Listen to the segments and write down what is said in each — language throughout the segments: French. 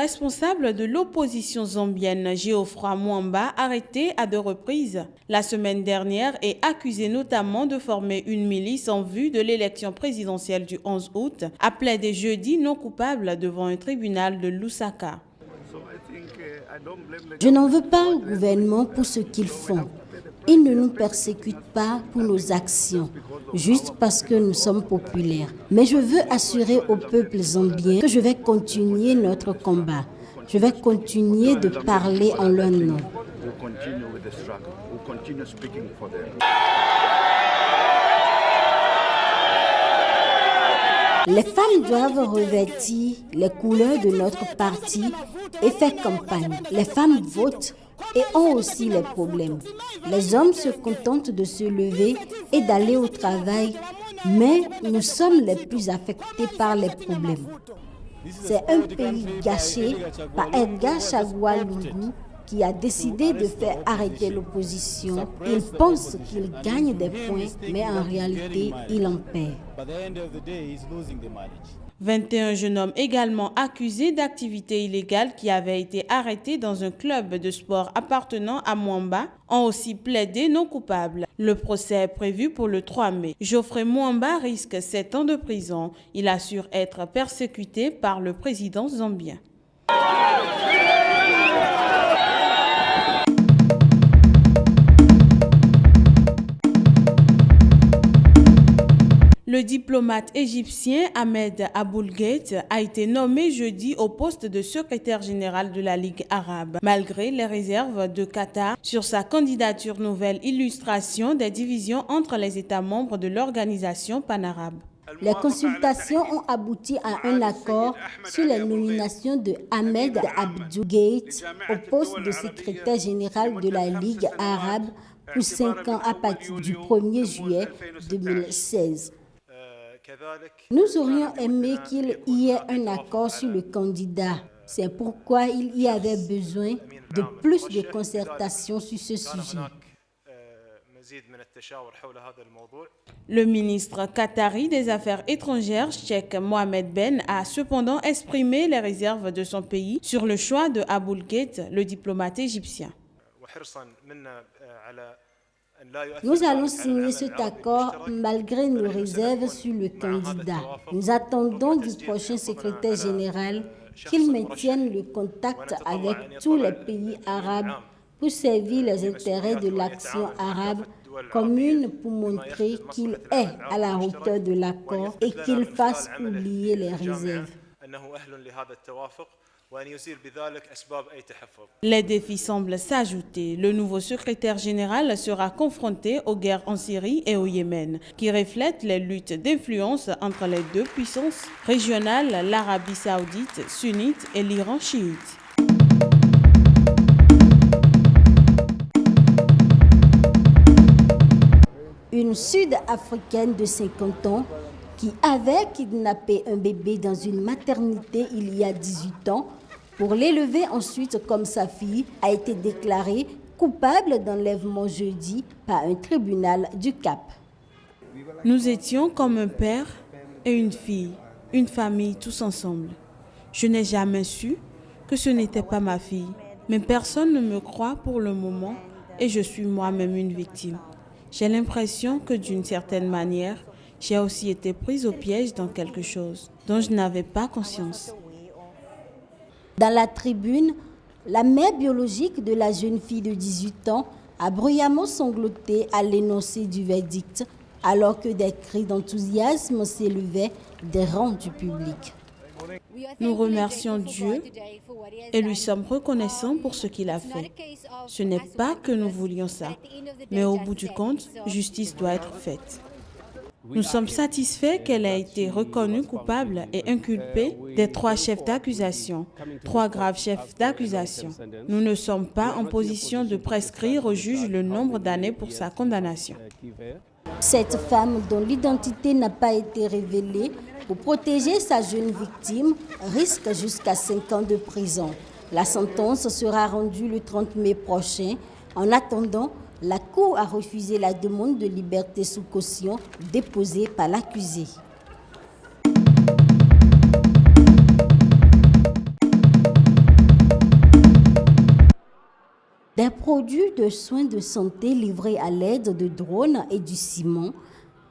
responsable de l'opposition zambienne, Geoffroy Mwamba, arrêté à 2 reprises la semaine dernière et accusé notamment de former une milice en vue de l'élection présidentielle du 11 août, a plaidé jeudi non coupable devant un tribunal de Lusaka. Je n'en veux pas au gouvernement pour ce qu'ils font. Ils ne nous persécutent pas pour nos actions, juste parce que nous sommes populaires. Mais je veux assurer au peuple zambien que je vais continuer notre combat. Je vais continuer de parler en leur nom. Les femmes doivent revêtir les couleurs de notre parti et faire campagne. Les femmes votent et ont aussi les problèmes. Les hommes se contentent de se lever et d'aller au travail, mais nous sommes les plus affectés par les problèmes. C'est un pays gâché par Edgar Chagua Lungu qui a décidé de faire arrêter l'opposition. Il pense qu'il gagne des points, mais en réalité, il en perd. 21 jeunes hommes également accusés d'activités illégales qui avaient été arrêtés dans un club de sport appartenant à Mwamba ont aussi plaidé non coupables. Le procès est prévu pour le 3 mai. Geoffroy Mwamba risque 7 ans de prison. Il assure être persécuté par le président zambien. Le diplomate égyptien Ahmed Aboulgate a été nommé jeudi au poste de secrétaire général de la Ligue arabe, malgré les réserves de Qatar sur sa candidature. Nouvelle illustration des divisions entre les États membres de l'organisation panarabe. Les consultations ont abouti à un accord sur la nomination de Ahmed Aboulgate au poste de secrétaire général de la Ligue arabe pour 5 ans à partir du 1er juillet 2016. Nous aurions aimé qu'il y ait un accord sur le candidat. C'est pourquoi il y avait besoin de plus de concertation sur ce sujet. Le ministre qatari des Affaires étrangères, Cheikh Mohammed Ben, a cependant exprimé les réserves de son pays sur le choix de Aboulgate, le diplomate égyptien. Nous allons signer cet accord malgré nos réserves sur le candidat. Nous attendons du prochain secrétaire général qu'il maintienne le contact avec tous les pays arabes pour servir les intérêts de l'action arabe commune, pour montrer qu'il est à la hauteur de l'accord et qu'il fasse oublier les réserves. Les défis semblent s'ajouter. Le nouveau secrétaire général sera confronté aux guerres en Syrie et au Yémen, qui reflètent les luttes d'influence entre les deux puissances régionales, l'Arabie saoudite sunnite et l'Iran chiite. Une Sud-Africaine de 50 ans qui avait kidnappé un bébé dans une maternité il y a 18 ans pour l'élever ensuite comme sa fille, a été déclarée coupable d'enlèvement jeudi par un tribunal du Cap. Nous étions comme un père et une fille, une famille tous ensemble. Je n'ai jamais su que ce n'était pas ma fille, mais personne ne me croit pour le moment et je suis moi-même une victime. J'ai l'impression que d'une certaine manière, j'ai aussi été prise au piège dans quelque chose dont je n'avais pas conscience. Dans la tribune, la mère biologique de la jeune fille de 18 ans a bruyamment sangloté à l'énoncé du verdict, alors que des cris d'enthousiasme s'élevaient des rangs du public. Nous remercions Dieu et lui sommes reconnaissants pour ce qu'il a fait. Ce n'est pas que nous voulions ça, mais au bout du compte, justice doit être faite. Nous sommes satisfaits qu'elle ait été reconnue coupable et inculpée des 3 chefs d'accusation, 3 graves chefs d'accusation. Nous ne sommes pas en position de prescrire au juge le nombre d'années pour sa condamnation. Cette femme, dont l'identité n'a pas été révélée, pour protéger sa jeune victime, risque jusqu'à 5 ans de prison. La sentence sera rendue le 30 mai prochain. En attendant, la Cour a refusé la demande de liberté sous caution déposée par l'accusé. Des produits de soins de santé livrés à l'aide de drones et du ciment,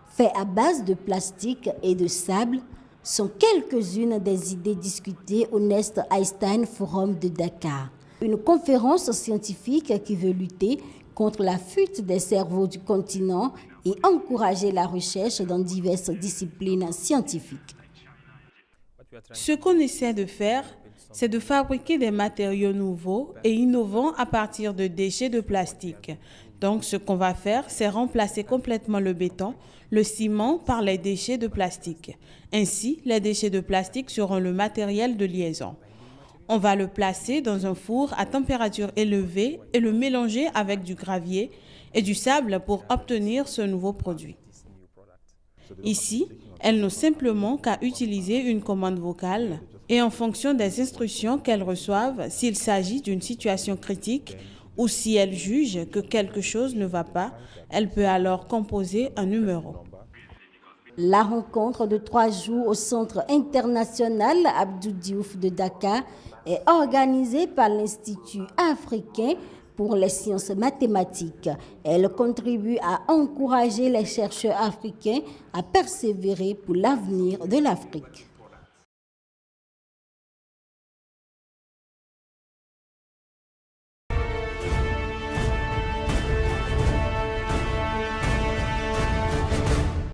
faits à base de plastique et de sable, sont quelques-unes des idées discutées au Nest Einstein Forum de Dakar. Une conférence scientifique qui veut lutter contre la fuite des cerveaux du continent et encourager la recherche dans diverses disciplines scientifiques. Ce qu'on essaie de faire, c'est de fabriquer des matériaux nouveaux et innovants à partir de déchets de plastique. Donc, ce qu'on va faire, c'est remplacer complètement le béton, le ciment par les déchets de plastique. Ainsi, les déchets de plastique seront le matériel de liaison. On va le placer dans un four à température élevée et le mélanger avec du gravier et du sable pour obtenir ce nouveau produit. Ici, elles n'ont simplement qu'à utiliser une commande vocale et en fonction des instructions qu'elles reçoivent, s'il s'agit d'une situation critique ou si elles jugent que quelque chose ne va pas, elle peut alors composer un numéro. La rencontre de 3 jours au Centre international Abdou Diouf de Dakar est organisée par l'Institut africain pour les sciences mathématiques. Elle contribue à encourager les chercheurs africains à persévérer pour l'avenir de l'Afrique.